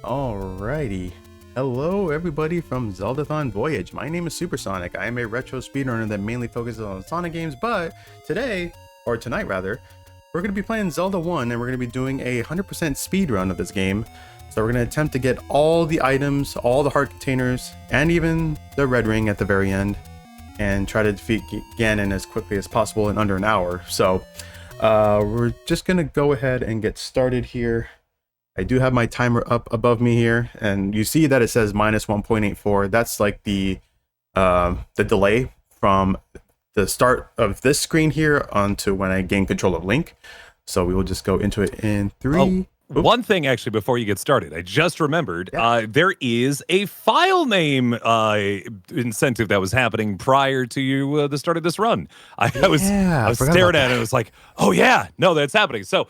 Alrighty. Hello everybody from Zeldathon Voyage. My name is Supersonic. I am a retro speedrunner that mainly focuses on Sonic games, but today, or tonight rather, we're going to be playing Zelda 1 and we're going to be doing a 100% speedrun of this game. So we're going to attempt to get all the items, all the heart containers, and even the red ring at the very end, and try to defeat Ganon as quickly as possible in under an hour. So we're just going to go ahead and get started here. I do have my timer up above me here, and you see that it says minus 1.84. That's like the delay from the start of this screen here onto when I gain control of Link. So we will just go into it in three. One thing, actually, before you get started, I just remembered there is a file name incentive that was happening prior to the start of this run. I was staring at it and I was like, oh, yeah, no, that's happening. So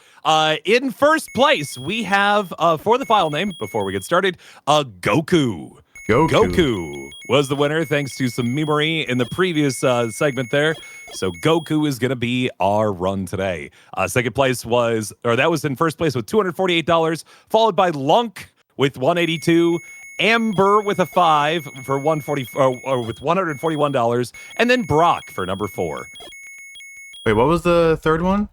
in first place, we have, for the file name, before we get started, Goku. Goku was the winner, thanks to some memory in the previous segment there. So Goku is going to be our run today. Second place was in first place with $248, followed by Lunk with $182, Amber with a 5 for with $141, and then Brock for number 4. Wait, what was the third one?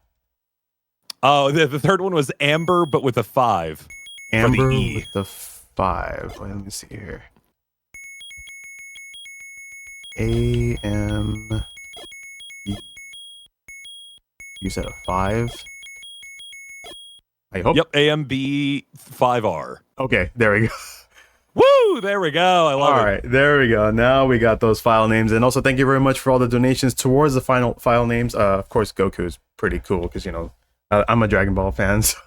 Oh, the third one was Amber, but with a 5. Amber with the 5. Wait, let me see here. A-M... You said a 5? I hope. Yep, AMB5R. Okay, there we go. Woo! There we go. I love it. All right, there we go. Now we got those file names. And also, thank you very much for all the donations towards the final file names. Of course, Goku is pretty cool because, you know, I'm a Dragon Ball fan. So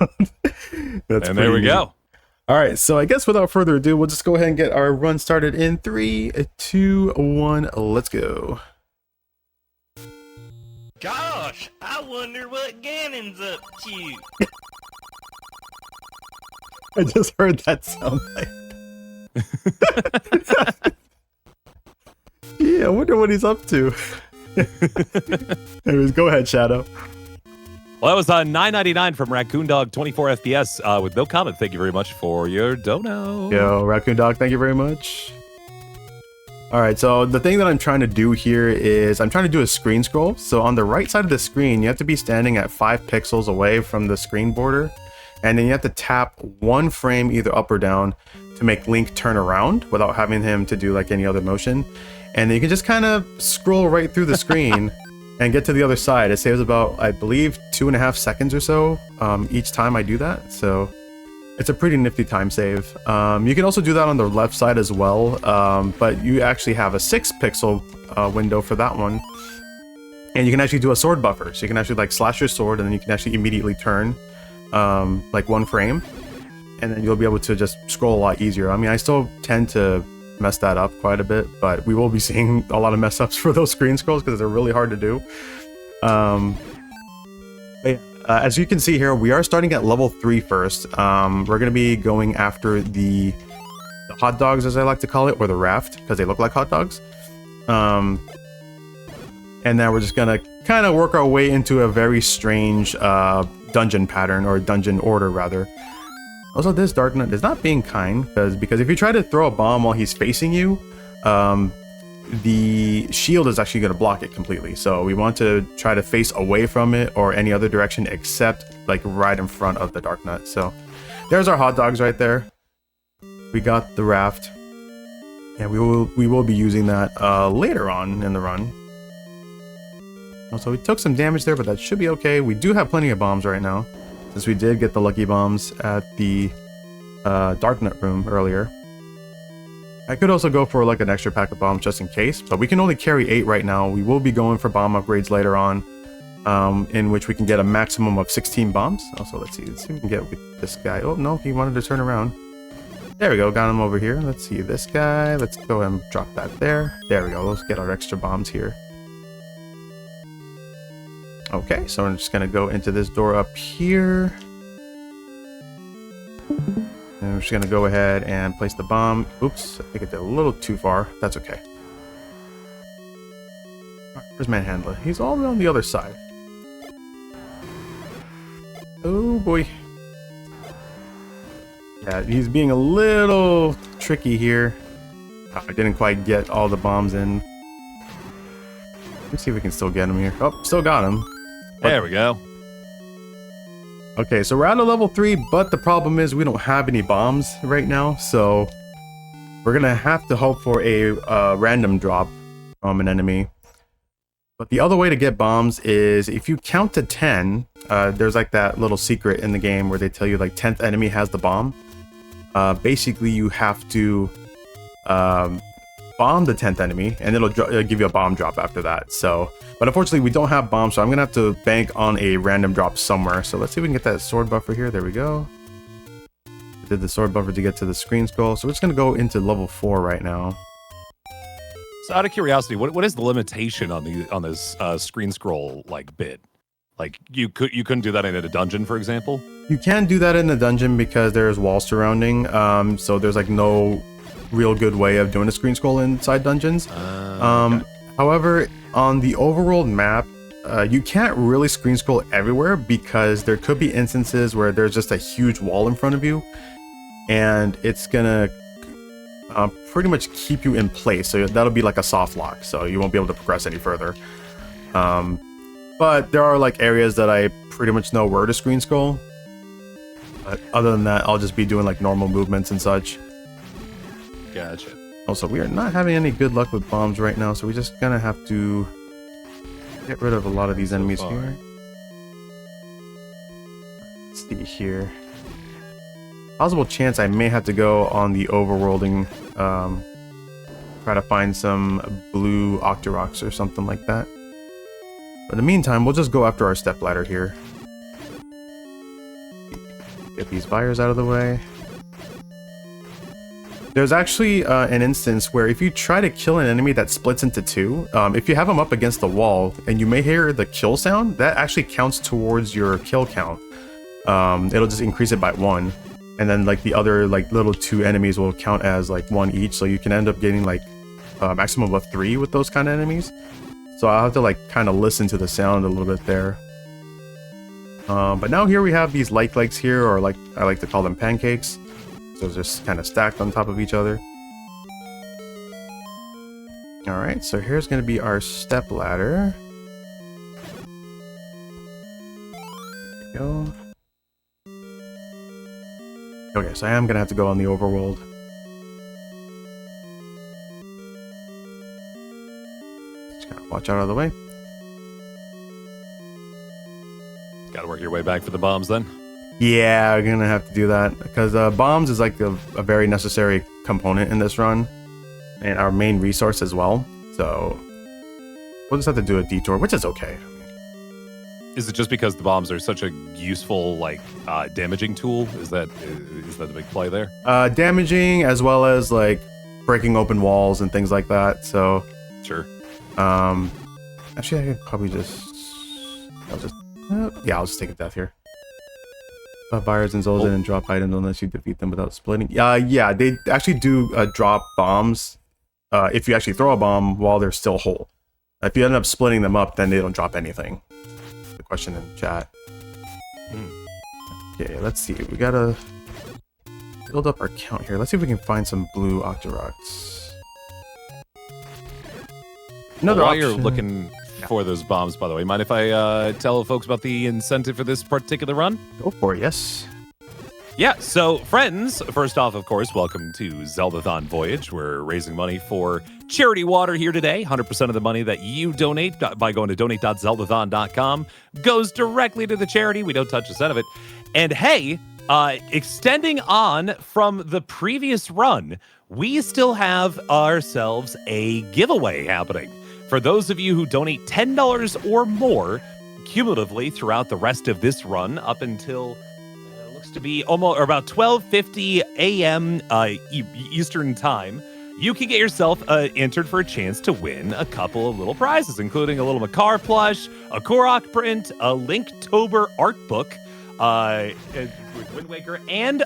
that's and there we go. All right, so I guess without further ado, we'll just go ahead and get our run started in 3, 2, 1. Let's go. Gosh, I wonder what Ganon's up to. I just heard that sound like. Yeah, I wonder what he's up to. Anyways, go ahead, Shadow. Well, that was $9.99 from Raccoon Dog 24 FPS with no comment. Thank you very much for your dono. Yo, Raccoon Dog, thank you very much. All right, so the thing that I'm trying to do here is I'm trying to do a screen scroll. So on the right side of the screen, you have to be standing at 5 pixels away from the screen border. And then you have to tap 1 frame either up or down to make Link turn around without having him to do like any other motion. And then you can just kind of scroll right through the screen and get to the other side. It saves about, I believe, 2.5 seconds or so each time I do that. So it's a pretty nifty time save. You can also do that on the left side as well, but you actually have a 6 pixel window for that one. And you can actually do a sword buffer. So you can actually like slash your sword and then you can actually immediately turn like 1 frame. And then you'll be able to just scroll a lot easier. I mean, I still tend to mess that up quite a bit, but we will be seeing a lot of mess ups for those screen scrolls because they're really hard to do. As you can see here, we are starting at level 3 first. We're going to be going after the hot dogs, as I like to call it, or the raft, because they look like hot dogs. And then we're just going to kind of work our way into a very strange dungeon pattern, or dungeon order, rather. Also, this Dark Knight is not being kind, because if you try to throw a bomb while he's facing you, the shield is actually going to block it completely. So we want to try to face away from it or any other direction except like right in front of the Dark Nut. So there's our hot dogs right there. We got the raft, and we will be using that later on in the run. Also, we took some damage there, but that should be okay. We do have plenty of bombs right now, since we did get the lucky bombs at the Dark Nut room earlier. I could also go for like an extra pack of bombs just in case, but we can only carry 8 right now. We will be going for bomb upgrades later on, in which we can get a maximum of 16 bombs. Also, let's see if we can get with this guy. Oh, no, he wanted to turn around. There we go, got him over here. Let's see this guy. Let's go ahead and drop that there. There we go, let's get our extra bombs here. Okay, so I'm just gonna go into this door up here. And we're just going to go ahead and place the bomb. Oops, I think I did a little too far. That's okay. Right, where's Manhandler? He's all around the other side. Oh boy. Yeah, he's being a little tricky here. Oh, I didn't quite get all the bombs in. Let's see if we can still get him here. Oh, still got him. There we go. Okay, so we're at a level 3, but the problem is we don't have any bombs right now, so we're gonna have to hope for a random drop from an enemy. But the other way to get bombs is if you count to 10, there's like that little secret in the game where they tell you like 10th enemy has the bomb. Basically, you have to bomb the 10th enemy, and it'll give you a bomb drop after that. So, but unfortunately, we don't have bombs, so I'm gonna have to bank on a random drop somewhere. So let's see if we can get that sword buffer here. There we go. Did the sword buffer to get to the screen scroll. So we're just gonna go into level 4 right now. So out of curiosity, what is the limitation on this screen scroll like bit? Like you couldn't do that in a dungeon, for example? You can do that in a dungeon because there's walls surrounding. So there's like no real good way of doing a screen scroll inside dungeons. Okay. However, on the overworld map, you can't really screen scroll everywhere because there could be instances where there's just a huge wall in front of you, and it's gonna pretty much keep you in place. So that'll be like a soft lock, so you won't be able to progress any further. But there are like areas that I pretty much know where to screen scroll. But other than that, I'll just be doing like normal movements and such. Gotcha. Also, we are not having any good luck with bombs right now, so we're just gonna have to get rid of a lot of these enemies here. Let's see here. Possible chance I may have to go on the overworlding, try to find some blue Octoroks or something like that. But in the meantime, we'll just go after our stepladder here. Get these fires out of the way. There's actually an instance where if you try to kill an enemy that splits into two, if you have them up against the wall and you may hear the kill sound, that actually counts towards your kill count. It'll just increase it by 1. And then like the other like little 2 enemies will count as like 1 each. So you can end up getting like a maximum of 3 with those kind of enemies. So I'll have to like kind of listen to the sound a little bit there. But now here we have these light legs here, or like I like to call them pancakes. So they're just kind of stacked on top of each other. Alright, so here's going to be our step ladder. There we go. Okay, so I am going to have to go on the overworld. Just kind of watch out of the way. Gotta work your way back for the bombs then. Yeah, we're gonna have to do that because bombs is like a very necessary component in this run and our main resource as well. So we'll just have to do a detour, which is okay. Is it just because the bombs are such a useful like damaging tool? Is that the big play there? Damaging as well as like breaking open walls and things like that. So sure. Actually, I could probably I'll just take a death here. Buyers and Zelda and drop items unless you defeat them without splitting. Yeah, they actually do drop bombs if you actually throw a bomb while they're still whole. If you end up splitting them up, then they don't drop anything. The question in chat. Okay, let's see. We gotta build up our count here. Let's see if we can find some blue Octoroks. Another while you're looking for those bombs, by the way, mind if I tell folks about the incentive for this particular run? Go for it, yes. Yeah, so friends, first off, of course, welcome to Zeldathon Voyage. We're raising money for Charity Water here today. 100% of the money that you donate by going to donate.zeldathon.com goes directly to the charity. We don't touch a cent of it. And hey, extending on from the previous run, we still have ourselves a giveaway happening. For those of you who donate $10 or more cumulatively throughout the rest of this run up until looks to be almost or about 12:50 a.m. Eastern time, you can get yourself entered for a chance to win a couple of little prizes, including a little Makar plush, a Korok print, a Linktober art book, with Wind Waker, and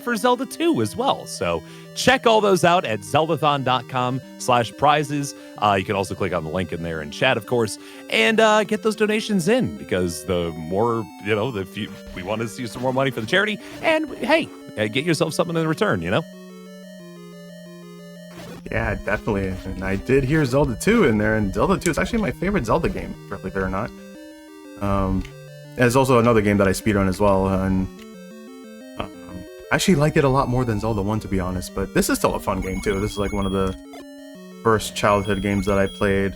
for Zelda 2 as well. So check all those out at zeldathon.com/prizes. You can also click on the link in there in chat, of course, and get those donations in, because the more, we want to see some more money for the charity. And hey, get yourself something in return, you know? Yeah, definitely. And I did hear Zelda 2 in there, and Zelda 2 is actually my favorite Zelda game, believe it or not. There's also another game that I speedrun as well, and I actually like it a lot more than Zelda 1, to be honest, but this is still a fun game, too. This is like one of the first childhood games that I played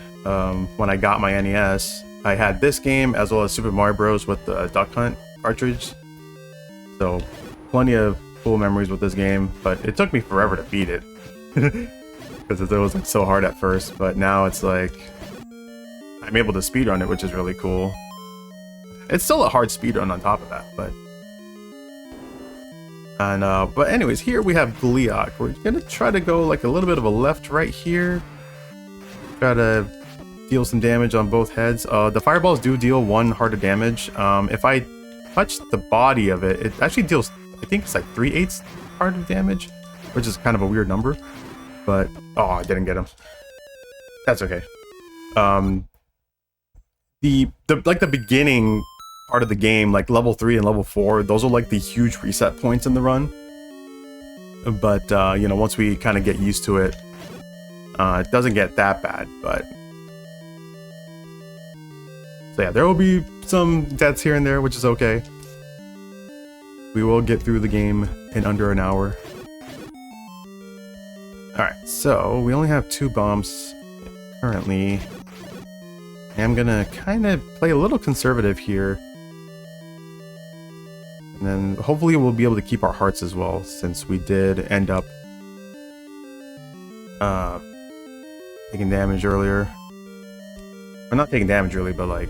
when I got my NES. I had this game, as well as Super Mario Bros. With the Duck Hunt cartridge. So, plenty of cool memories with this game, but it took me forever to beat it. Because it was like so hard at first, but now it's like I'm able to speedrun it, which is really cool. It's still a hard speedrun on top of that, but anyways, here we have Gleeok. We're gonna try to go like a little bit of a left right here. Try to deal some damage on both heads. The fireballs do deal 1 heart of damage. If I touch the body of it, it actually deals, I think it's like 3/8 heart of damage, which is kind of a weird number. But oh, I didn't get him. That's okay. The beginning part of the game, like level 3 and level 4, those are like the huge reset points in the run. But you know, once we kind of get used to it, it doesn't get that bad. But so yeah, there will be some deaths here and there, which is okay. We will get through the game in under an hour. Alright, so we only have 2 bombs currently. I'm gonna kind of play a little conservative here. And then hopefully we'll be able to keep our hearts as well, since we did end up taking damage earlier. Or not taking damage really, but like,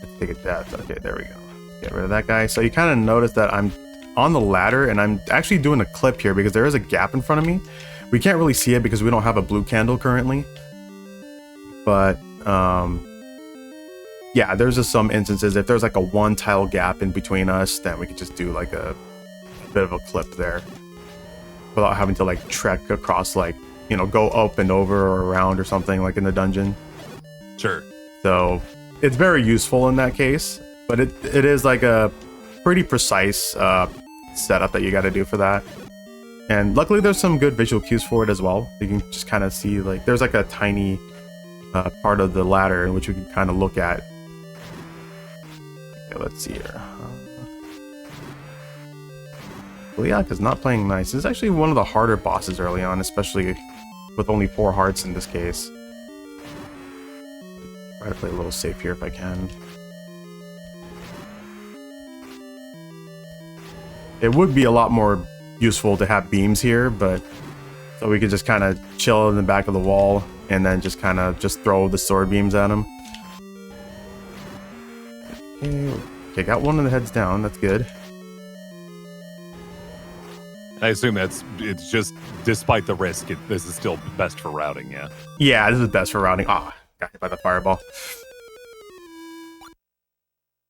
let's take a death. Okay, there we go. Get rid of that guy. So you kind of notice that I'm on the ladder, and I'm actually doing a clip here because there is a gap in front of me. We can't really see it because we don't have a blue candle currently. But yeah, there's just some instances, if there's like a 1 tile gap in between us, then we could just do like a bit of a clip there without having to like trek across, like, you know, go up and over or around or something like in the dungeon. Sure. So it's very useful in that case, but it is like a pretty precise setup that you got to do for that. And luckily there's some good visual cues for it as well. You can just kind of see, like, there's like a tiny part of the ladder in which you can kind of look at. Okay, let's see here. Gleeok is not playing nice. This is actually one of the harder bosses early on, especially with only 4 hearts in this case. Try to play a little safe here if I can. It would be a lot more useful to have beams here, but so we could just kind of chill in the back of the wall and then just kind of just throw the sword beams at him. Okay, got one of the heads down. That's good. I assume it's just, despite the risk, this is still best for routing, yeah? Yeah, this is best for routing. Ah, got hit by the fireball.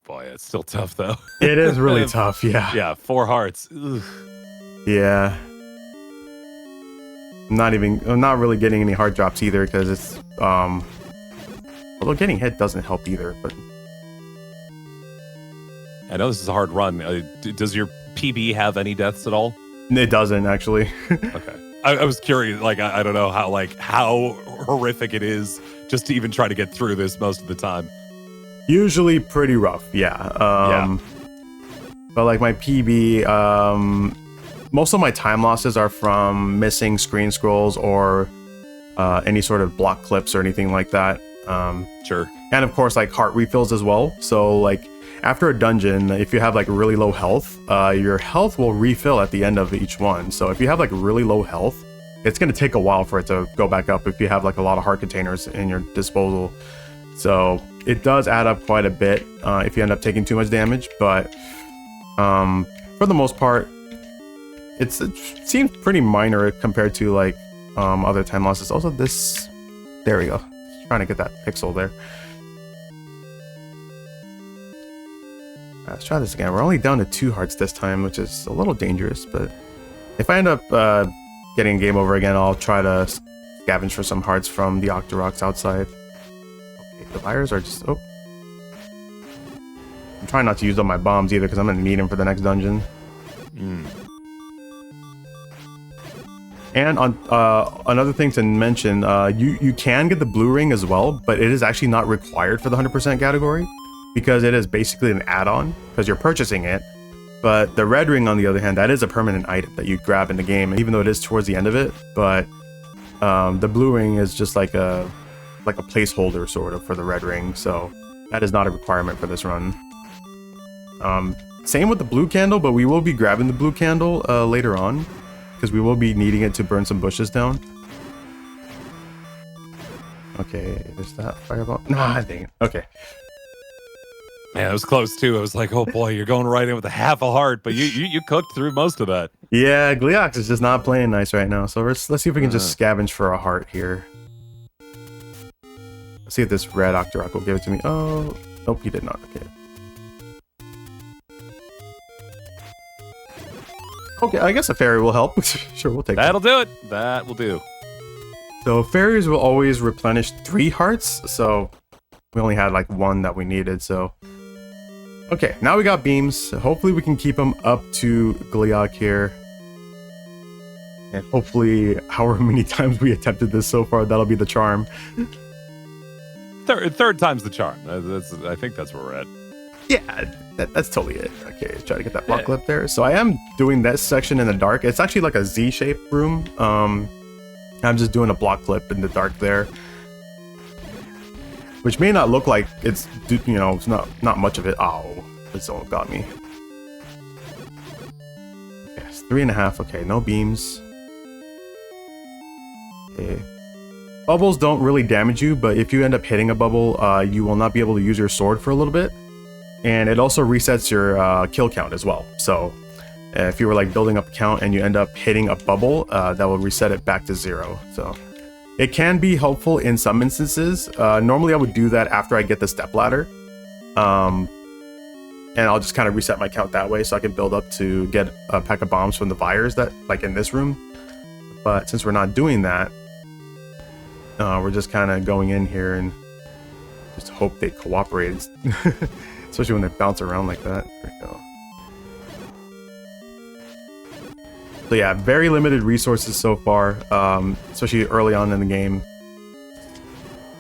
Boy, it's still tough, though. It is really tough, yeah. Yeah, 4 hearts. Ugh. Yeah. I'm not really getting any heart drops either, because it's, although getting hit doesn't help either, but... I know this is a hard run. Does your PB have any deaths at all? It doesn't, actually. Okay. I was curious, like, I don't know how horrific it is just to even try to get through this most of the time. Usually pretty rough, yeah. Yeah. But like my PB, most of my time losses are from missing screen scrolls or any sort of block clips or anything like that. Sure. And of course, like heart refills as well. So like after a dungeon, if you have like really low health, your health will refill at the end of each one. So if you have like really low health, it's going to take a while for it to go back up if you have like a lot of heart containers in your disposal. So it does add up quite a bit if you end up taking too much damage, but for the most part, it seems pretty minor compared to like other time losses. Also this, there we go. Trying to get that pixel there. Let's try this again. We're only down to 2 hearts this time, which is a little dangerous, but if I end up getting game over again, I'll try to scavenge for some hearts from the Octoroks outside. Okay, the fires are just... Oh. I'm trying not to use up my bombs either, because I'm going to need them for the next dungeon. And on another thing to mention, you can get the blue ring as well, but it is actually not required for the 100% category because it is basically an add-on because you're purchasing it. But the red ring, on the other hand, that is a permanent item that you grab in the game, even though it is towards the end of it. But the blue ring is just like a placeholder sort of for the red ring, so that is not a requirement for this run. Same with the blue candle, but we will be grabbing the blue candle later on because we will be needing it to burn some bushes down. Okay, is that fireball? Nah, dang it. Okay. Man, it was close too. I was like, oh boy, you're going right in with a half a heart, but you cooked through most of that. Yeah, Gleox is just not playing nice right now, so let's see if we can just scavenge for a heart here. Let's see if this red Octorok will give it to me. Oh, nope, he did not. Okay. Okay, I guess a fairy will help. Sure, we'll take That'll do it. That will do. So fairies will always replenish 3 hearts, so we only had like 1 that we needed, so... Okay, now we got beams. Hopefully we can keep them up to Gleoc here. And hopefully, however many times we attempted this so far, that'll be the charm. Third time's the charm. I think that's where we're at. Yeah, that's totally it. Okay, try to get that block clip there. So I am doing this section in the dark. It's actually like a Z-shaped room. I'm just doing a block clip in the dark there, which may not look like it's, you know, it's not much of it. Oh, this all got me. Yes, 3.5. Okay, no beams. Okay. Bubbles don't really damage you, but if you end up hitting a bubble, you will not be able to use your sword for a little bit. And it also resets your kill count as well. So if you were like building up a count and you end up hitting a bubble, that will reset it back to 0. So it can be helpful in some instances. Normally I would do that after I get the step ladder. And I'll just kind of reset my count that way so I can build up to get a pack of bombs from the buyers that like in this room. But since we're not doing that, we're just kind of going in here and just hope they cooperate. Especially when they bounce around like that. There we go. So yeah, very limited resources so far, especially early on in the game.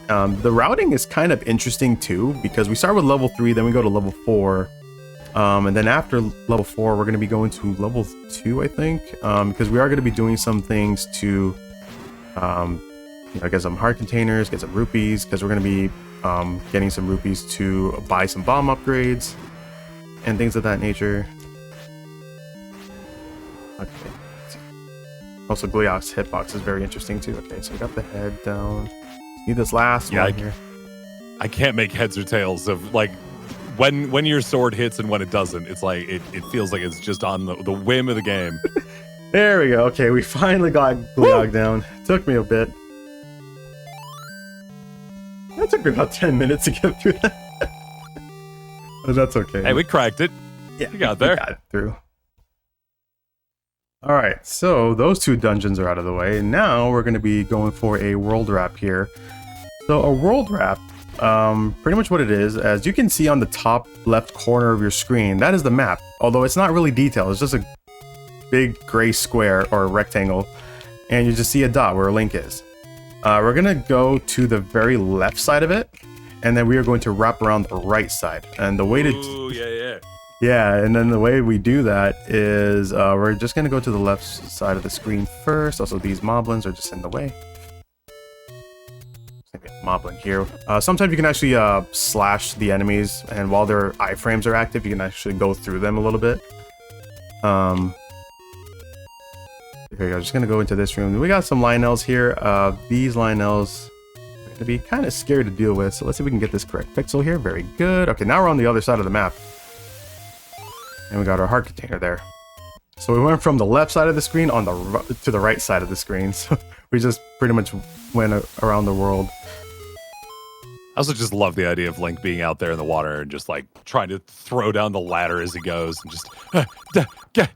The routing is kind of interesting too, because we start with level 3, then we go to level 4. And then after level 4, we're going to be going to level 2, I think, because we are going to be doing some things to, you know, get some heart containers, get some rupees, because we're going to be getting some rupees to buy some bomb upgrades and things of that nature. Okay. Also, Gleoc's hitbox is very interesting too. Okay, so we got the head down. Need this last one here. I can't make heads or tails of like when your sword hits and when it doesn't. It's like it feels like it's just on the whim of the game. There we go. Okay, we finally got Gleoc down. Took me a bit. That took me about 10 minutes to get through that. But that's okay. Hey, we cracked it. Yeah, we got there. We got it through. Alright, so those 2 dungeons are out of the way. Now we're going to be going for a world wrap here. So a world wrap, pretty much what it is, as you can see on the top left corner of your screen, that is the map. Although it's not really detailed, it's just a big gray square or a rectangle. And you just see a dot where a link is. We're going to go to the very left side of it, and then we are going to wrap around the right side. And the way to... Ooh, yeah. Yeah, and then the way we do that is we're just going to go to the left side of the screen first. Also, these moblins are just in the way. Maybe a moblin here. Sometimes you can actually slash the enemies, and while their iframes are active, you can actually go through them a little bit. Here we go, just gonna go into this room. We got some Lionels here. These Lionels are gonna be kind of scary to deal with, so let's see if we can get this correct pixel here. Very good. Okay, now we're on the other side of the map. And we got our heart container there. So we went from the left side of the screen to the right side of the screen. So we just pretty much went around the world. I also just love the idea of Link being out there in the water and just like trying to throw down the ladder as he goes and just yeah,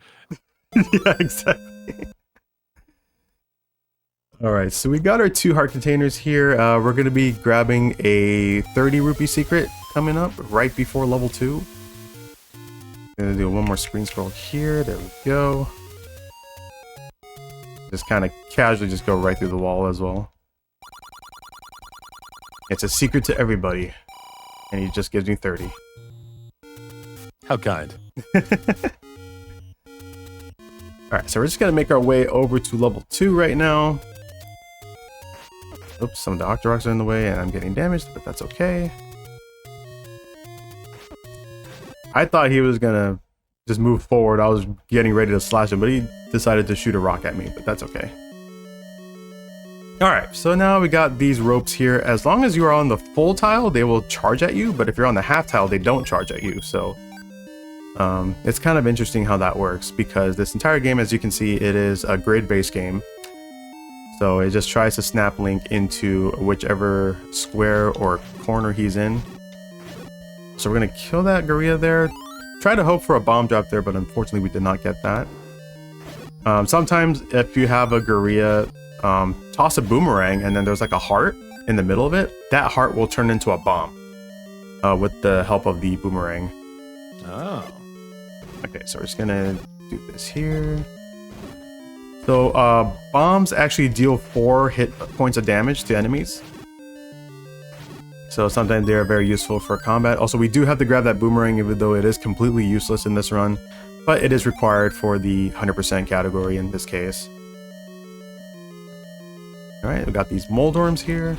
exactly. Alright, so we got our 2 heart containers here. We're going to be grabbing a 30 rupee secret coming up right before level 2. Gonna do one more screen scroll here. There we go. Just kind of casually just go right through the wall as well. It's a secret to everybody. And he just gives me 30. How kind. Alright, so we're just gonna make our way over to level 2 right now. Oops, some Doctor Rocks are in the way and I'm getting damaged, but that's okay. I thought he was gonna just move forward. I was getting ready to slash him, but he decided to shoot a rock at me, but that's okay. Alright, so now we got these ropes here. As long as you are on the full tile, they will charge at you, but if you're on the half tile, they don't charge at you, so... it's kind of interesting how that works, because this entire game, as you can see, it is a grid-based game. So it just tries to snap Link into whichever square or corner he's in. So we're going to kill that gorilla there. Try to hope for a bomb drop there, but unfortunately we did not get that. Sometimes if you have a gorilla, toss a boomerang and then there's like a heart in the middle of it. That heart will turn into a bomb with the help of the boomerang. Oh. Okay, so we're just going to do this here. So bombs actually deal 4 hit points of damage to enemies. So sometimes they are very useful for combat. Also, we do have to grab that boomerang, even though it is completely useless in this run. But it is required for the 100% category in this case. Alright, we got these Moldorms here.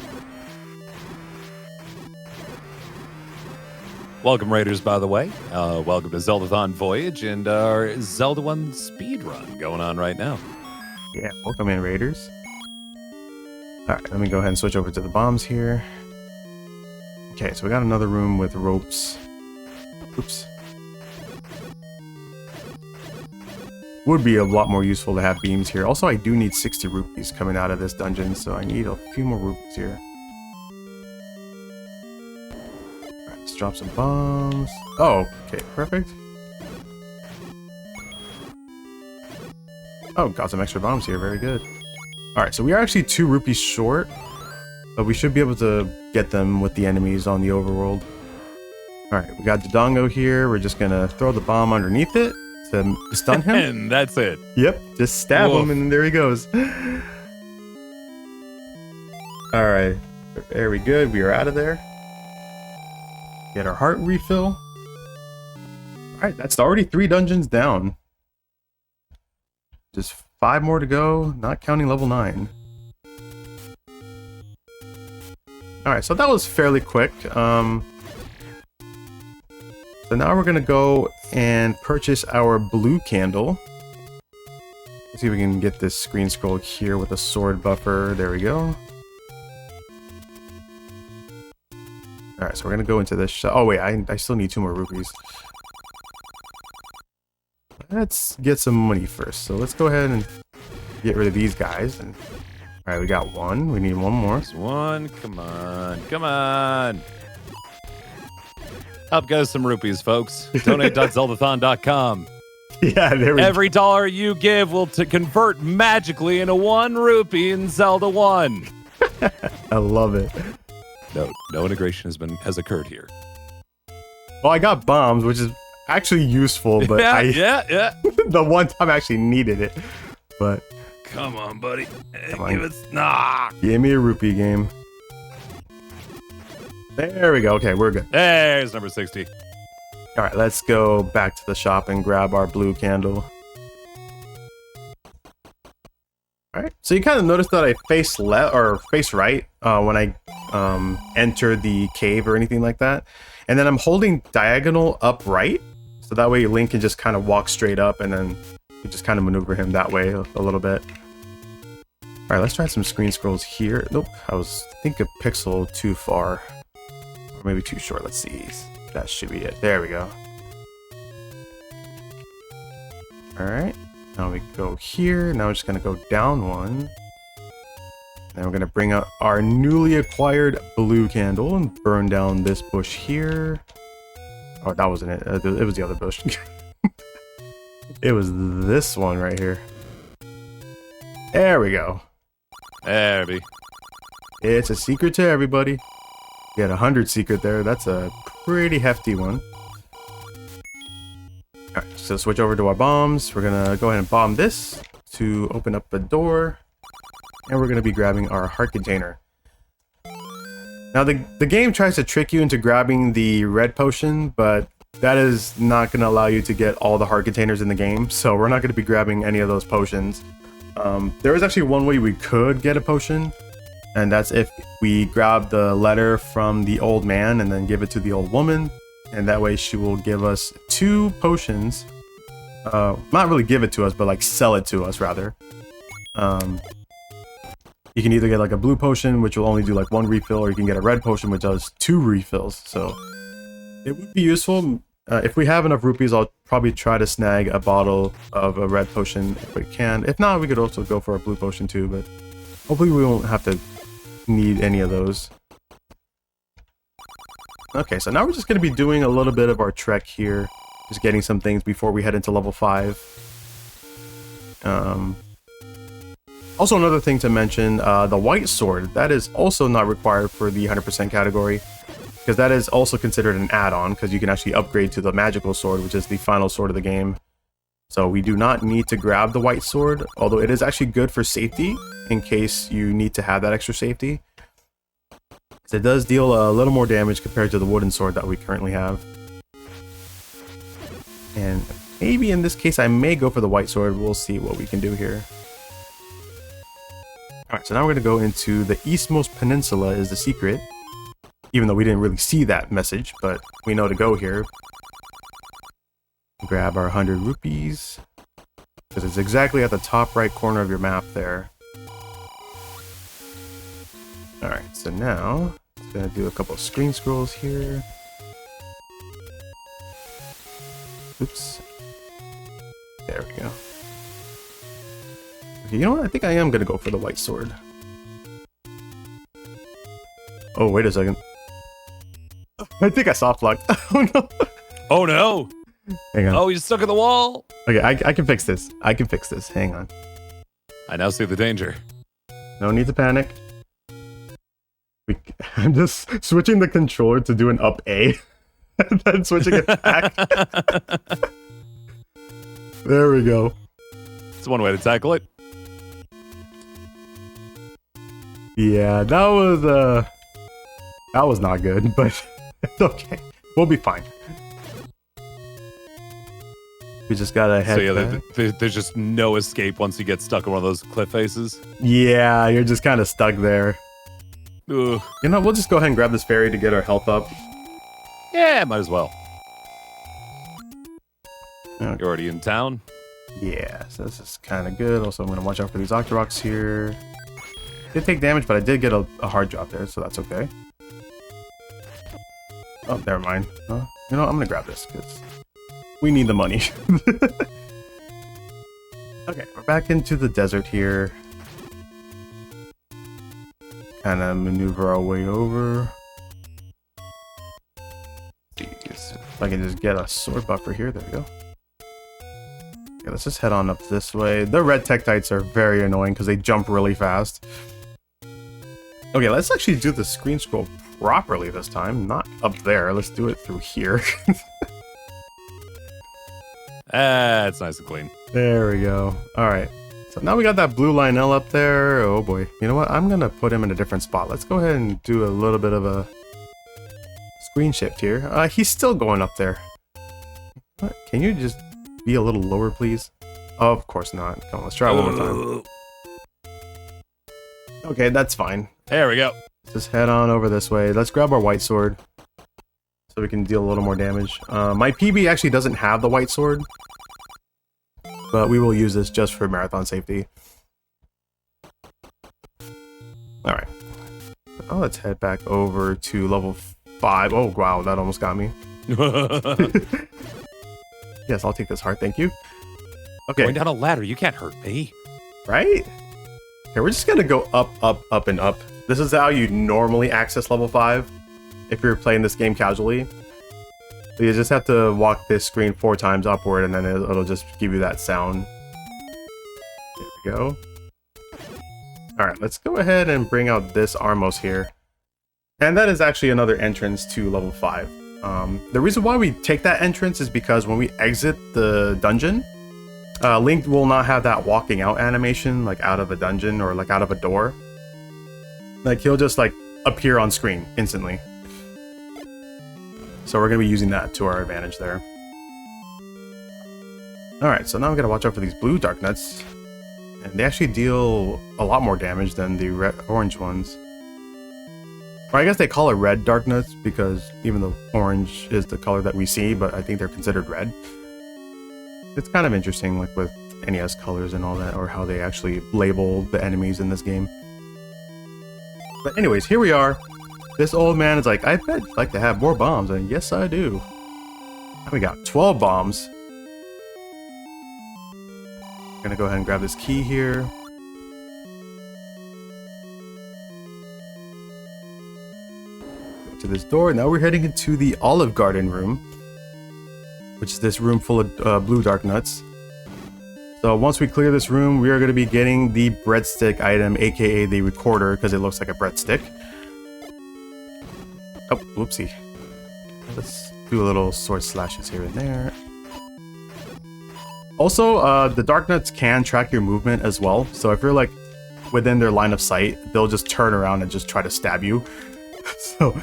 Welcome, Raiders, by the way. Welcome to Zeldathon Voyage and our Zelda 1 speedrun going on right now. Yeah, welcome in, Raiders. Alright, let me go ahead and switch over to the bombs here. Okay, so we got another room with ropes. Oops. Would be a lot more useful to have beams here. Also, I do need 60 rupees coming out of this dungeon, so I need a few more rupees here. Alright, let's drop some bombs. Oh, okay, perfect. Oh, got some extra bombs here, very good. Alright, so we are actually 2 rupees short, but we should be able to get them with the enemies on the overworld. Alright, we got Dodongo here. We're just gonna throw the bomb underneath it to stun him. And that's it. Yep, just stab Woof. him and there he goes. Alright, very good. We are out of there. Get our heart refill. Alright, that's already 3 dungeons down. Just 5 more to go, not counting level 9. Alright, so that was fairly quick. So now we're gonna go and purchase our blue candle. Let's see if we can get this screen scroll here with a sword buffer. There we go. Alright, so we're gonna go into this shop. Oh wait, I still need 2 more rupees. Let's get some money first. So let's go ahead and get rid of these guys. And alright, we got 1. We need 1 more. Just 1. Come on. Come on. Up goes some rupees, folks. Donate.zeldathon.com. Yeah, there we go. Every dollar you give will convert magically into 1 rupee in Zelda 1. I love it. No integration has occurred here. Well, I got bombs, which is actually useful, but yeah. the one time I actually needed it. But Come on, buddy. Come on. Give us nah. give me a rupee game. There we go. Okay, we're good. There's number 60. All right, let's go back to the shop and grab our blue candle. All right, so you kind of noticed that I face left or face right when I enter the cave or anything like that, and then I'm holding diagonal up right, so that way Link can just kind of walk straight up, and then you just kind of maneuver him that way a little bit. All right, let's try some screen scrolls here. Nope, I think a pixel too far, or maybe too short. Let's see. That should be it. There we go. All right. Now we go here. Now we're just going to go down 1. Then we're going to bring out our newly acquired blue candle and burn down this bush here. Oh, that wasn't it. It was the other bush. It was this one right here. There we go. There we. It's a secret to everybody. You had 100 secret there. That's a pretty hefty one. so switch over to our bombs. We're gonna go ahead and bomb this to open up a door. And we're gonna be grabbing our heart container. Now the game tries to trick you into grabbing the red potion, but that is not gonna allow you to get all the heart containers in the game. So we're not gonna be grabbing any of those potions. There is actually one way we could get a potion, and that's if we grab the letter from the old man and then give it to the old woman, and that way she will give us 2 potions. Not really give it to us, but like sell it to us rather. You can either get like a blue potion, which will only do like 1 refill, or you can get a red potion, which does 2 refills. So it would be useful. If we have enough rupees, I'll probably try to snag a bottle of a red potion if we can. If not, we could also go for a blue potion too, but hopefully we won't have to need any of those. Okay, so now we're just going to be doing a little bit of our trek here. Just getting some things before we head into level 5. Also, another thing to mention, the white sword, that is also not required for the 100% category, because that is also considered an add-on, because you can actually upgrade to the magical sword, which is the final sword of the game. So we do not need to grab the white sword, although it is actually good for safety, in case you need to have that extra safety. So it does deal a little more damage compared to the wooden sword that we currently have. And maybe in this case I may go for the white sword. We'll see what we can do here. Alright, so now we're going to go into the eastmost peninsula is the secret. Even though we didn't really see that message, but we know to go here. Grab our 100 rupees. Because it's exactly at the top right corner of your map there. Alright, so now I'm going to do a couple of screen scrolls here. Oops. There we go. Okay, you know what? I think I am going to go for the white sword. Oh, wait a second. I think I soft locked. Oh no. Oh no. Hang on. Oh, you're stuck in the wall. Okay, I can fix this. I can fix this. Hang on. I now see the danger. No need to panic. I'm just switching the controller to do an up A. And then switching it back. There we go. It's one way to tackle it. Yeah, that was not good, but it's okay. We'll be fine. We just gotta head back. There's just no escape once you get stuck in one of those cliff faces. Yeah, you're just kind of stuck there. Ugh. You know, we'll just go ahead and grab this fairy to get our health up. Yeah, might as well. Okay. You're already in town. Yeah, so this is kind of good. Also, I'm going to watch out for these Octoroks here. Did take damage, but I did get a hard drop there, so that's okay. Oh, never mind. You know, I'm going to grab this, because we need the money. Okay, we're back into the desert here. Kind of maneuver our way over. If I can just get a sword buffer here, there we go. Okay, let's just head on up this way. The red Tektites are very annoying because they jump really fast. Okay, let's actually do the screen scroll properly this time. Not up there. Let's do it through here. It's nice and clean. There we go. All right. So now we got that blue Lionel up there. Oh boy. You know what? I'm going to put him in a different spot. Let's go ahead and do a little bit of a screen shift here. He's still going up there. What? Can you just be a little lower, please? Oh, of course not. Come on, let's try it one more time. Okay, that's fine. There we go. Let's just head on over this way. Let's grab our white sword so we can deal a little more damage. My PB actually doesn't have the white sword, but we will use this just for marathon safety. Alright. Oh, let's head back over to level 5. Oh, wow, that almost got me. Yes, I'll take this heart, thank you. Okay. Going down a ladder, you can't hurt me. Right? Okay, we're just gonna go up, up, up, and up. This is how you normally access level 5 if you're playing this game casually. So you just have to walk this screen 4 times upward, and then it'll just give you that sound. There we go. Alright, let's go ahead and bring out this Armos here. And that is actually another entrance to level 5. The reason why we take that entrance is because when we exit the dungeon, Link will not have that walking out animation, like out of a dungeon or like out of a door. Like he'll just like appear on screen instantly. So we're gonna be using that to our advantage there. Alright, so now we gotta watch out for these blue dark nuts. And they actually deal a lot more damage than the orange ones. Or I guess they call it red dark nuts because even though orange is the color that we see, but I think they're considered red. It's kind of interesting, like with NES colors and all that, or how they actually label the enemies in this game. But anyways, here we are. This old man is like, I bet I'd like to have more bombs, and yes I do. And we got 12 bombs. I'm gonna go ahead and grab this key here. To this door. Now we're heading into the Olive Garden room, which is this room full of blue dark nuts. So once we clear this room, we are going to be getting the breadstick item, aka the recorder, because it looks like a breadstick. Oh, whoopsie. Let's do a little sword slashes here and there. Also, the dark nuts can track your movement as well. So if you're like within their line of sight, they'll just turn around and just try to stab you. So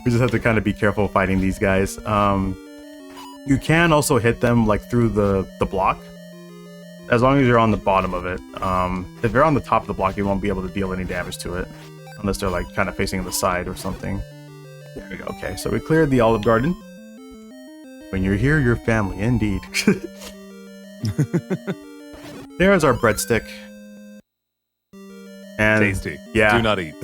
we just have to kind of be careful fighting these guys. You can also hit them like through the block, as long as you're on the bottom of it. If you're on the top of the block, you won't be able to deal any damage to it, unless they're like kind of facing the side or something. There we go. Okay, so we cleared the Olive Garden. When you're here, you're family, indeed. There's our breadstick. And tasty. Yeah. Do not eat.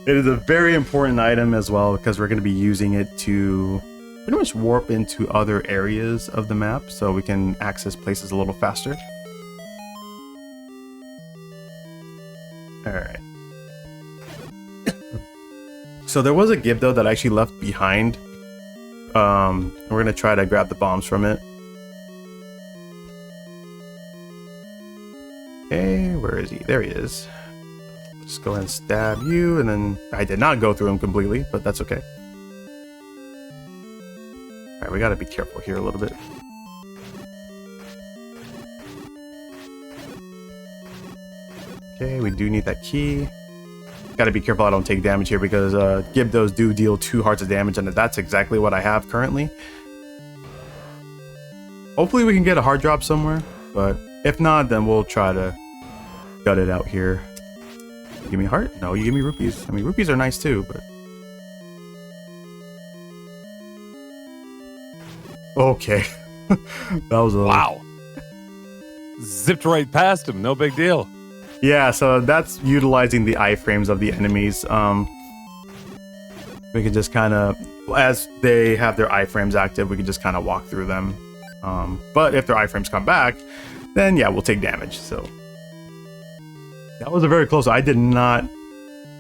It is a very important item as well, because we're going to be using it to pretty much warp into other areas of the map, so we can access places a little faster. Alright. So there was a Gibdo that I actually left behind. We're going to try to grab the bombs from it. Okay, where is he? There he is. Just go ahead and stab you, and then I did not go through him completely, but that's okay. Alright, we gotta be careful here a little bit. Okay, we do need that key. Gotta be careful I don't take damage here, because Gibdos do deal 2 hearts of damage, and that's exactly what I have currently. Hopefully we can get a hard drop somewhere, but if not, then we'll try to gut it out here. You give me a heart? No, you give me rupees. I mean, rupees are nice too, but... Okay. That was a... Wow. Zipped right past him, no big deal. Yeah, so that's utilizing the iframes of the enemies. We can just kind of... As they have their iframes active, we can just kind of walk through them. But if their iframes come back, then yeah, we'll take damage, so... That was a very close. I did not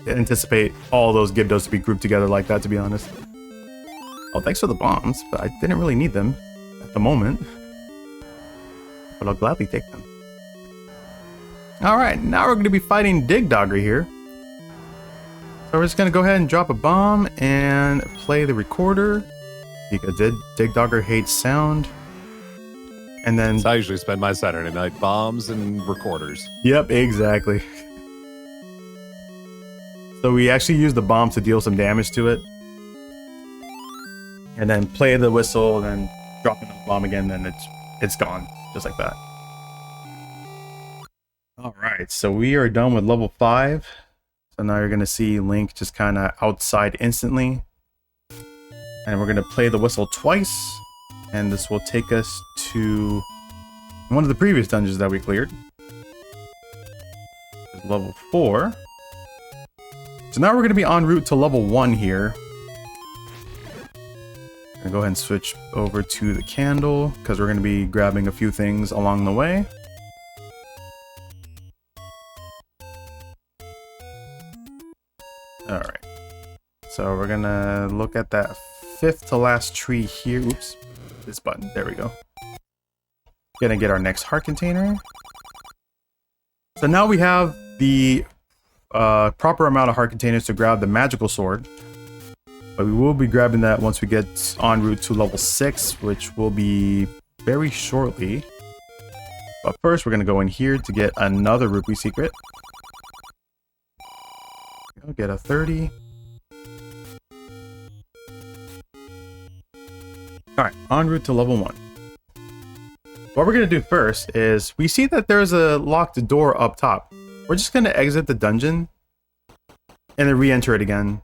anticipate all those Gibdos to be grouped together like that, to be honest. Oh, thanks for the bombs, but I didn't really need them at the moment. But I'll gladly take them. Alright, now we're going to be fighting Dig Dogger here. So we're just going to go ahead and drop a bomb and play the recorder. Because Dig Dogger hates sound. And then... So I usually spend my Saturday night bombs and recorders. Yep, exactly. So we actually use the bomb to deal some damage to it. And then play the whistle, and then drop another bomb again, and it's gone. Just like that. Alright, so we are done with level 5. So now you're going to see Link just kind of outside instantly. And we're going to play the whistle twice. And this will take us to one of the previous dungeons that we cleared. Level 4. So now we're going to be en route to level 1 here. I'm going to go ahead and switch over to the candle, because we're going to be grabbing a few things along the way. Alright. So we're going to look at that 5th to last tree here. Oops. This button. There we go. Gonna get our next heart container. So now we have the proper amount of heart containers to grab the magical sword. But we will be grabbing that once we get en route to level 6, which will be very shortly. But first, we're going to go in here to get another rupee secret. I'll get a 30. Alright, en route to level 1. What we're going to do first is, we see that there's a locked door up top. We're just going to exit the dungeon and then re-enter it again.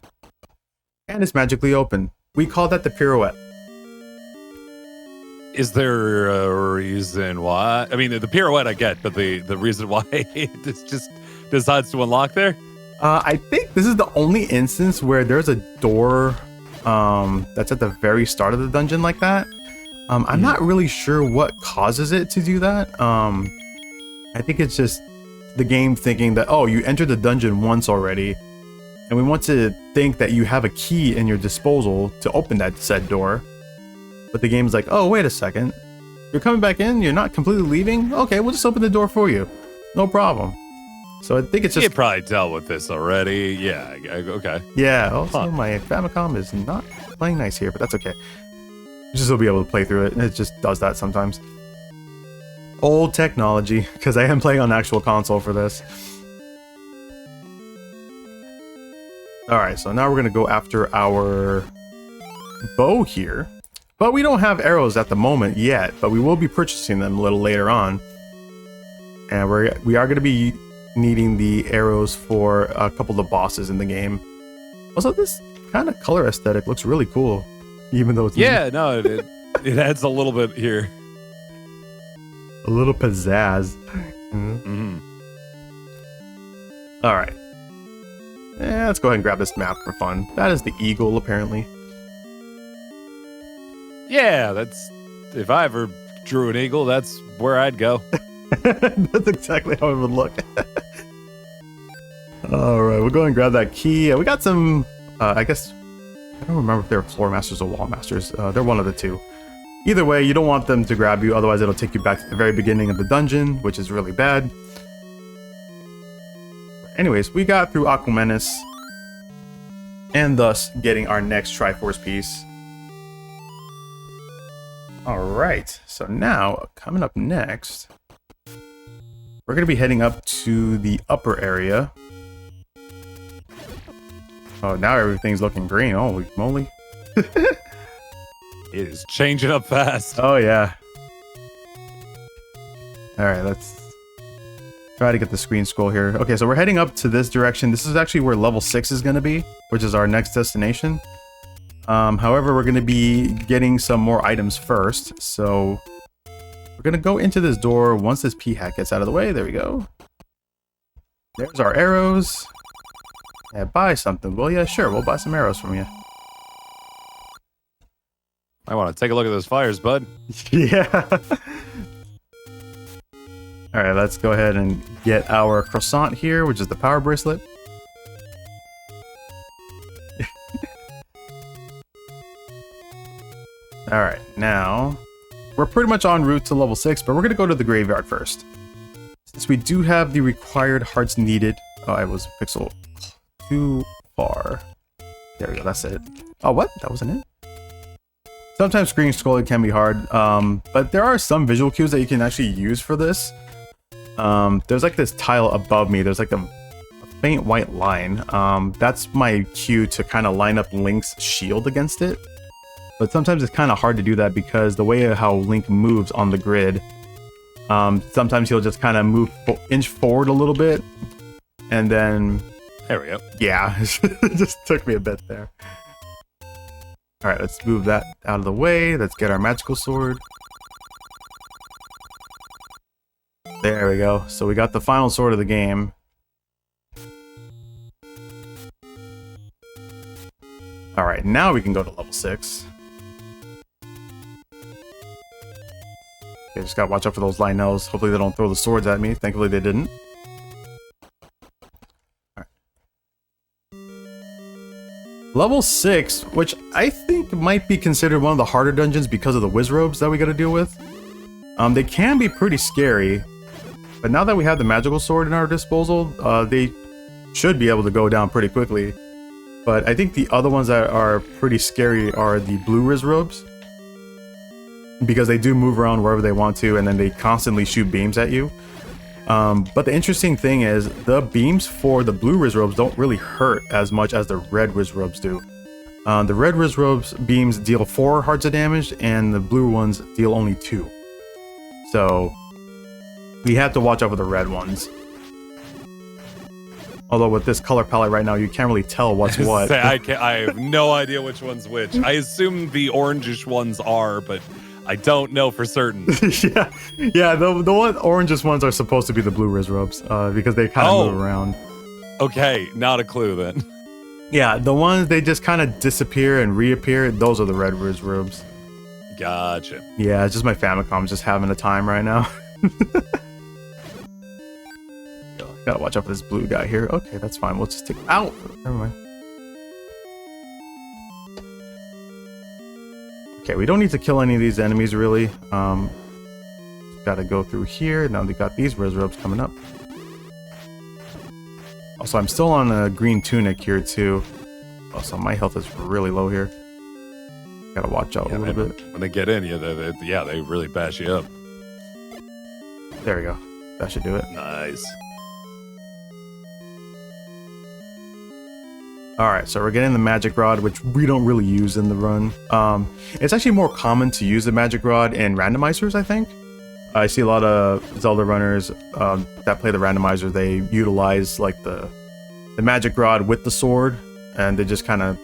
And it's magically open. We call that the pirouette. Is there a reason why? I mean, the pirouette I get, but the reason why it just decides to unlock there? I think this is the only instance where there's a door that's at the very start of the dungeon like that. I'm not really sure what causes it to do that. I think it's just the game thinking that, oh, you entered the dungeon once already, and we want to think that you have a key in your disposal to open that said door. But the game's like, oh, wait a second. You're coming back in? You're not completely leaving? Okay, we'll just open the door for you. No problem. So I think it's just... You probably dealt with this already. Yeah, okay. Yeah, also my Famicom is not playing nice here, but that's okay. You just will be able to play through it. It just does that sometimes. Old technology, because I am playing on actual console for this. Alright, so now we're going to go after our bow here. But we don't have arrows at the moment yet, but we will be purchasing them a little later on. And we are going to be needing the arrows for a couple of the bosses in the game. Also, this kind of color aesthetic looks really cool, even though it's... Yeah, no, it adds a little bit here. A little pizzazz. Alright. Let's go ahead and grab this map for fun. That is the eagle, apparently. Yeah, that's... If I ever drew an eagle, that's where I'd go. That's exactly how it would look. Alright, we'll go and grab that key. We got some... I guess... I don't remember if they're floor masters or wall masters. They're one of the two. Either way, you don't want them to grab you, otherwise it'll take you back to the very beginning of the dungeon, which is really bad. Anyways, we got through Aquamenus, and thus getting our next Triforce piece. Alright, so now, coming up next, we're going to be heading up to the upper area. Oh, now everything's looking green. Holy moly. It is changing up fast. Oh, yeah. Alright, let's try to get the screen scroll here. Okay, so we're heading up to this direction. This is actually where level 6 is going to be, which is our next destination. However, we're going to be getting some more items first. So we're going to go into this door once this P-hat gets out of the way. There we go. There's our arrows. Yeah, buy something. Well, yeah, sure. We'll buy some arrows from you. I want to take a look at those fires, bud. Yeah. All right, let's go ahead and get our croissant here, which is the power bracelet. All right, now we're pretty much en route to level 6, but we're going to go to the graveyard first. Since we do have the required hearts needed. Oh, I was a pixel too far. There we go, that's it. Oh, what? That wasn't it? Sometimes screen scrolling can be hard, but there are some visual cues that you can actually use for this. There's like this tile above me. There's like a faint white line. That's my cue to kind of line up Link's shield against it. But sometimes it's kind of hard to do that because the way how Link moves on the grid, sometimes he'll just kind of move inch forward a little bit, and then... There we go. Yeah, it just took me a bit there. Alright, let's move that out of the way. Let's get our magical sword. There we go. So we got the final sword of the game. Alright, now we can go to level 6. Okay, just gotta watch out for those Lionels. Hopefully they don't throw the swords at me. Thankfully they didn't. Level 6, which I think might be considered one of the harder dungeons because of the Wizrobes that we gotta deal with. They can be pretty scary, but now that we have the magical sword in our disposal, they should be able to go down pretty quickly. But I think the other ones that are pretty scary are the blue Rizrobes, because they do move around wherever they want to, and then they constantly shoot beams at you. But the interesting thing is the beams for the blue Rizrobes don't really hurt as much as the red Rizrobes do. The red Rizrobes beams deal 4 hearts of damage, and the blue ones deal only 2. So we have to watch out for the red ones. Although with this color palette right now, you can't really tell what's what. I have no idea which one's which. I assume the orangish ones are, but I don't know for certain. yeah. The one orangest ones are supposed to be the blue Rizrobes, because they kind of move around. Okay, not a clue then. Yeah, the ones they just kind of disappear and reappear, those are the red Rizrobes. Gotcha. Yeah, it's just my Famicom's just having a time right now. Gotta watch out for this blue guy here. Okay, that's fine. We'll just take... Ow! Never mind. Okay, we don't need to kill any of these enemies, really. Gotta go through here. Now they got these Rizrobes coming up. Also, I'm still on a green tunic here, too. Also, my health is really low here. Gotta watch out a little bit. When they get in, they really bash you up. There we go. That should do it. Nice. Alright, so we're getting the Magic Rod, which we don't really use in the run. It's actually more common to use the Magic Rod in randomizers, I think. I see a lot of Zelda runners that play the randomizer. They utilize like the Magic Rod with the sword, and they just kind of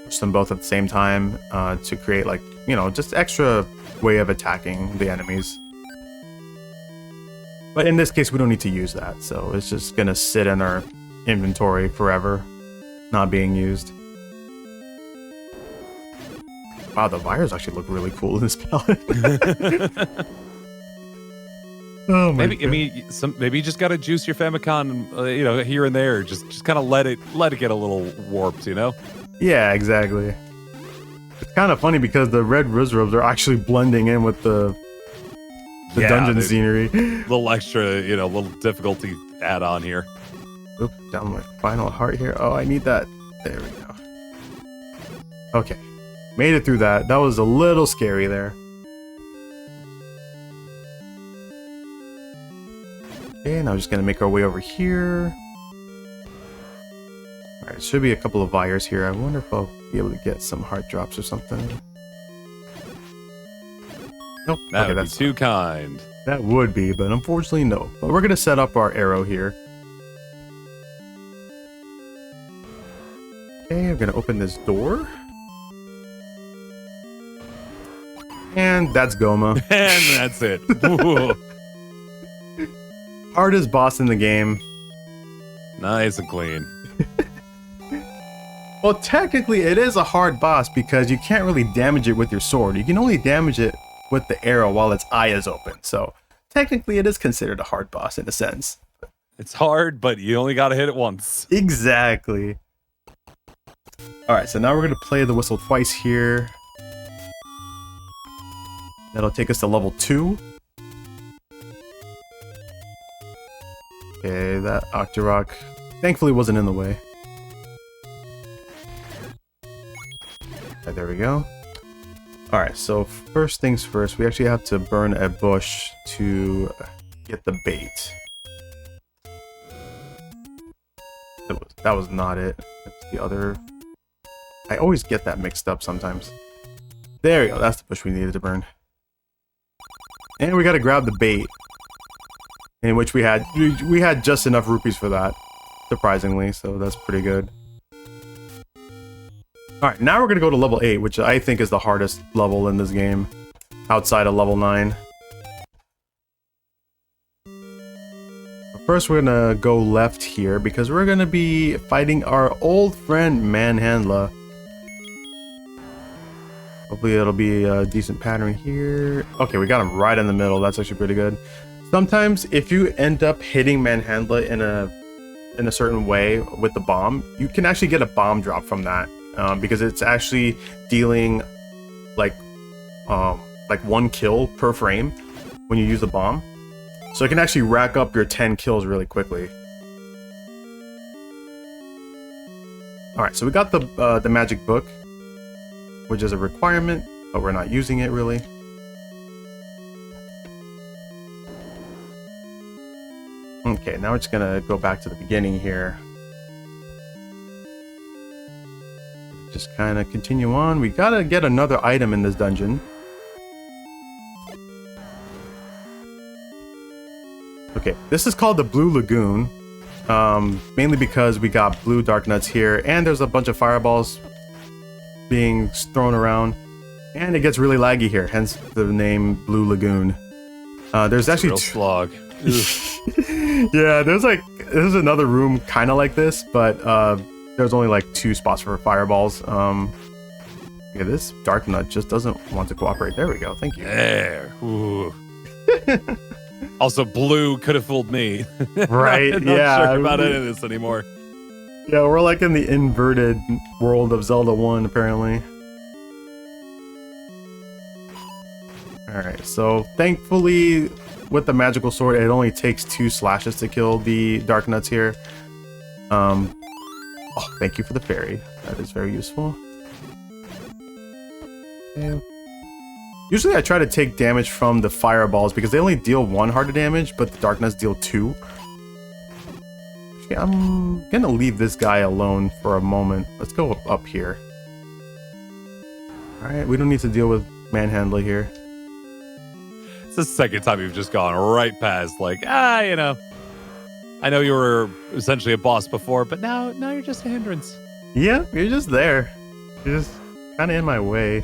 push them both at the same time to create, like, you know, just extra way of attacking the enemies. But in this case, we don't need to use that, so it's just gonna sit in our inventory forever, not being used. Wow, the wires actually look really cool in this palette. Oh my maybe God. I mean, maybe you just gotta juice your Famicom, here and there. Just kind of let it get a little warped, Yeah, exactly. It's kind of funny because the red Rizrobes are actually blending in with the dungeon scenery. Little extra, little difficulty add on here. Oop, down my final heart here. Oh, I need that. There we go. Okay, made it through that. That was a little scary there. Okay, now we're just gonna make our way over here. Alright, should be a couple of wires here. I wonder if I'll be able to get some heart drops or something. Nope. That would be too kind. That would be, but unfortunately no. But we're gonna set up our arrow here. Okay, I'm gonna open this door. And that's Goma. And that's it. Hardest boss in the game. Nice and clean. Well, technically it is a hard boss because you can't really damage it with your sword. You can only damage it with the arrow while its eye is open. So technically it is considered a hard boss in a sense. It's hard, but you only gotta hit it once. Exactly. Alright, so now we're gonna play the whistle twice here. That'll take us to level 2. Okay, that Octorok thankfully wasn't in the way. Okay, there we go. Alright, so first things first, we actually have to burn a bush to get the bait. That was not it. That's the other... I always get that mixed up sometimes. There we go, that's the bush we needed to burn. And we gotta grab the bait. In which we had just enough rupees for that, surprisingly, so that's pretty good. Alright, now we're gonna go to level 8, which I think is the hardest level in this game, outside of level 9. First, we're gonna go left here, because we're gonna be fighting our old friend Manhandla. Hopefully it'll be a decent pattern here. Okay, we got him right in the middle, that's actually pretty good. Sometimes, if you end up hitting Manhandla in a certain way with the bomb, you can actually get a bomb drop from that, because it's actually dealing like 1 kill per frame when you use the bomb. So it can actually rack up your 10 kills really quickly. All right, so we got the magic book, which is a requirement, but we're not using it really. Okay, now we're just gonna go back to the beginning here. Just kind of continue on. We gotta get another item in this dungeon. Okay, this is called the Blue Lagoon. Mainly because we got blue dark nuts here, and there's a bunch of fireballs being thrown around, and it gets really laggy here, hence the name Blue Lagoon. There's actually real slog. Yeah, there's another room kind of like this, but there's only like 2 spots for fireballs. Yeah, this dark nut just doesn't want to cooperate. There we go. Thank you. There. Ooh. Also, blue could have fooled me. Right? I'm yeah. not sure about any of this anymore. Yeah, we're like in the inverted world of Zelda 1, apparently. Alright, so thankfully, with the magical sword, it only takes 2 slashes to kill the dark nuts here. Oh, thank you for the fairy. That is very useful. Okay. Usually I try to take damage from the fireballs because they only deal 1 heart of damage, but the dark nuts deal 2. Okay, I'm gonna leave this guy alone for a moment. Let's go up here. Alright, we don't need to deal with Manhandler here. It's the second time you've just gone right past, like, you know, I know you were essentially a boss before, but now you're just a hindrance. Yeah, you're just there. You're just kind of in my way.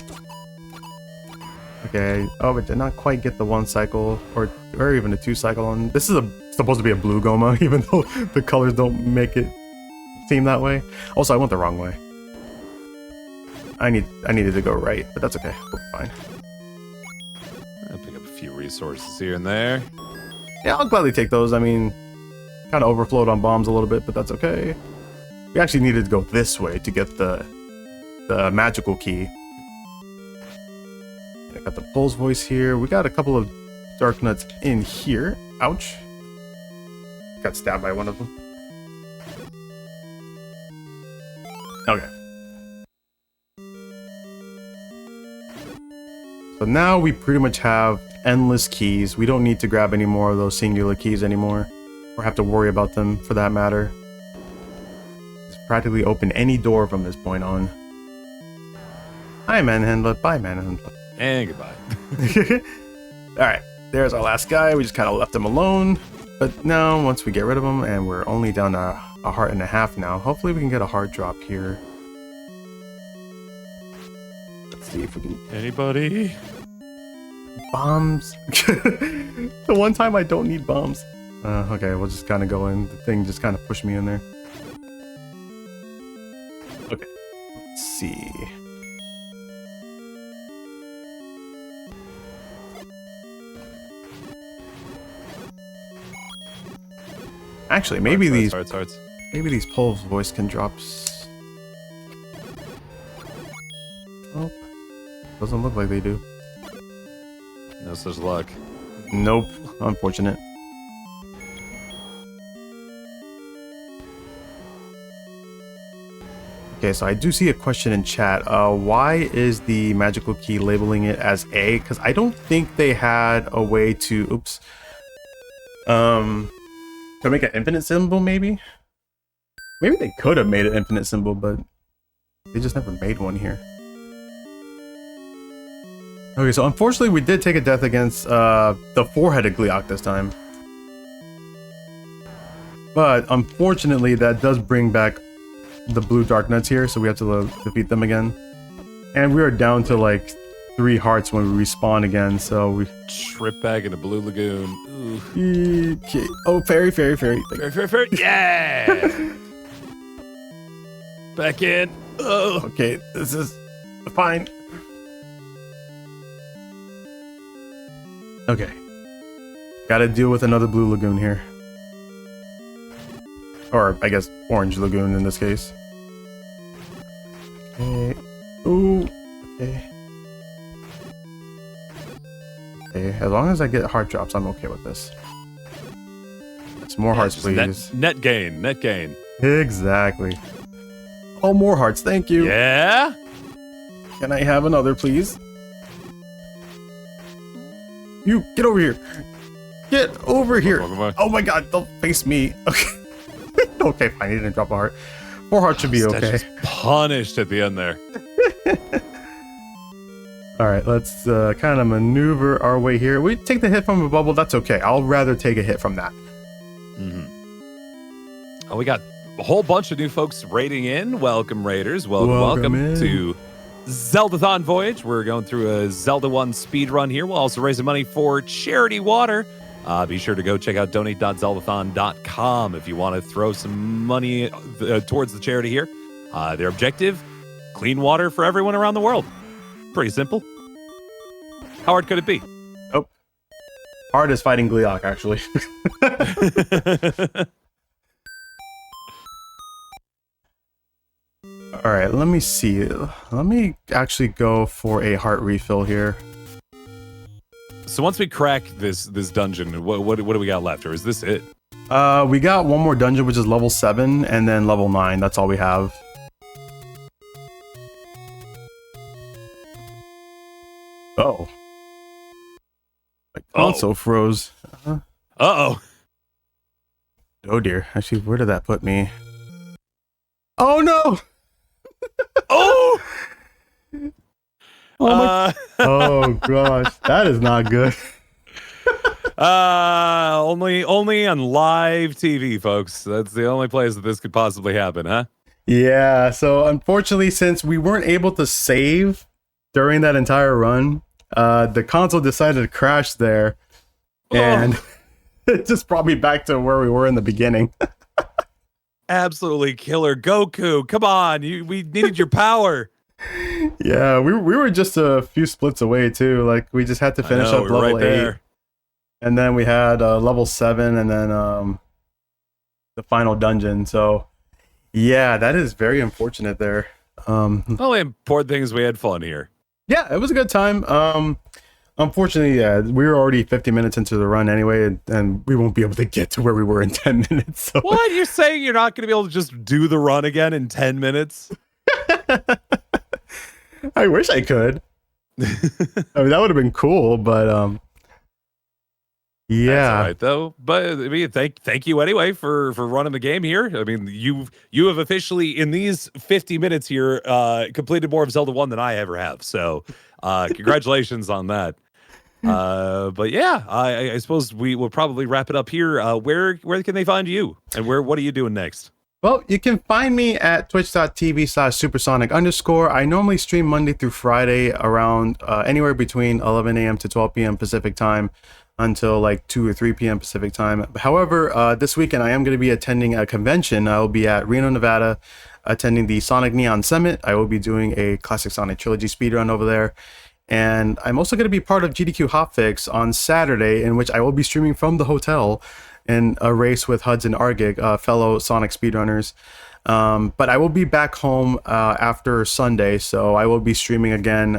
Okay. Oh, but did not quite get the 1 cycle or even a 2 cycle on. This is supposed to be a blue Goma, even though the colors don't make it seem that way. Also, I went the wrong way. I needed to go right, but that's okay. We're fine. I'll pick up a few resources here and there. Yeah, I'll gladly take those. I mean, kind of overflowed on bombs a little bit, but that's okay. We actually needed to go this way to get the magical key. I got the Pulse Voice here. We got a couple of dark nuts in here. Ouch. Got stabbed by one of them. Okay. So now we pretty much have endless keys. We don't need to grab any more of those singular keys anymore, or have to worry about them for that matter. Just practically open any door from this point on. Hi, Manhandler. Bye, Manhandler. And goodbye. Alright, there's our last guy. We just kind of left him alone. But now, once we get rid of him, and we're only down to a heart and a half now, hopefully we can get a heart drop here. Let's see if we can... Anybody? Bombs. The one time I don't need bombs. Okay, we'll just kind of go in. The thing just kind of pushed me in there. Okay, let's see. Actually, maybe Hearts. maybe these Pulse Voice can drop. Nope. Doesn't look like they do. No such luck. Nope. Unfortunate. Okay, so I do see a question in chat. Why is the magical key labeling it as A? Because I don't think they had a way to. Oops. To make an infinite symbol, maybe? Maybe they could have made an infinite symbol, but they just never made one here. Okay, so unfortunately we did take a death against the 4-headed Gleeok this time. But unfortunately that does bring back the blue dark nuts here, so we have to defeat them again. And we are down to like 3 hearts when we respawn again, so we... Trip back in the Blue Lagoon. Ooh. Okay. Oh, fairy. Fairy. Yeah! Back in. Oh. Okay, this is fine. Okay. Gotta deal with another Blue Lagoon here. Or, I guess, Orange Lagoon in this case. Okay. Ooh. Okay. Okay, as long as I get heart drops, I'm okay with this. Some more hearts, please. Net gain. Exactly. Oh, more hearts. Thank you. Yeah? Can I have another, please? You, get over here. Get over here. Oh my god, don't face me. Okay. Okay, fine. He didn't drop a heart. 4 hearts should be okay. Punished at the end there. Alright, let's kind of maneuver our way here. We take the hit from a bubble, that's okay. I'll rather take a hit from that. Oh, we got a whole bunch of new folks raiding in. Welcome, Raiders. Welcome to Zeldathon Voyage. We're going through a Zelda 1 speedrun here. We'll also raise money for charity water. Be sure to go check out donate.zeldathon.com if you want to throw some money towards the charity here. Their objective, clean water for everyone around the world. Pretty simple. How hard could it be? Oh. Hard as fighting Gleeok, actually. Alright, let me see. Let me actually go for a heart refill here. So once we crack this dungeon, what do we got left, or is this it? We got one more dungeon, which is level 7, and then level 9. That's all we have. Oh. My console froze. Uh-oh. Oh dear. Actually, where did that put me? Oh no! Oh! Oh gosh, that is not good. Only on live TV, folks. That's the only place that this could possibly happen, huh? Yeah, so unfortunately, since we weren't able to save during that entire run, the console decided to crash there, and it just brought me back to where we were in the beginning. Absolutely killer Goku. Come on, we needed your power. Yeah, we were just a few splits away too. Like we just had to finish up level 8. And then we had level 7 and then the final dungeon. So yeah, that is very unfortunate there. The only important thing is we had fun here. Yeah, it was a good time. Unfortunately, yeah, we were already 50 minutes into the run anyway, and we won't be able to get to where we were in 10 minutes. So. What? You're saying you're not going to be able to just do the run again in 10 minutes? I wish I could. I mean, that would have been cool, but yeah. That's all right, though. But I mean, thank you anyway for running the game here. I mean, you have officially in these 50 minutes here completed more of Zelda 1 than I ever have. So congratulations on that. But yeah, I suppose we will probably wrap it up here. Where can they find you, and what are you doing next? Well, you can find me at twitch.tv/supersonic_. I normally stream Monday through Friday around anywhere between 11 a.m. to 12 p.m. Pacific time until like 2 or 3 p.m. Pacific time. However, this weekend I am going to be attending a convention. I will be at Reno, Nevada, attending the Sonic Neon Summit. I will be doing a Classic Sonic Trilogy speedrun over there. And I'm also going to be part of GDQ Hotfix on Saturday, in which I will be streaming from the hotel in a race with Huds and Argig, fellow Sonic speedrunners. But I will be back home after Sunday, so I will be streaming again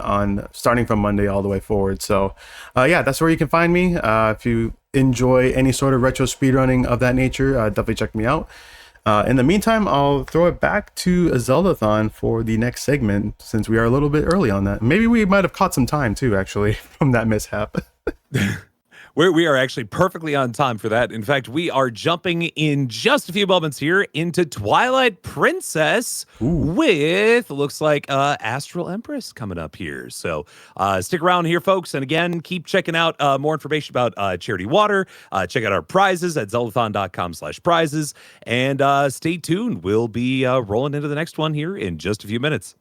starting from Monday all the way forward. So yeah, that's where you can find me. If you enjoy any sort of retro speedrunning of that nature, definitely check me out. In the meantime, I'll throw it back to a Zeldathon for the next segment, since we are a little bit early on that. Maybe we might have caught some time too, actually, from that mishap. We are actually perfectly on time for that. In fact, we are jumping in just a few moments here into Twilight Princess with, looks like, Astral Empress coming up here. So stick around here, folks. And again, keep checking out more information about Charity Water. Check out our prizes at zeldathon.com/prizes. And stay tuned. We'll be rolling into the next one here in just a few minutes.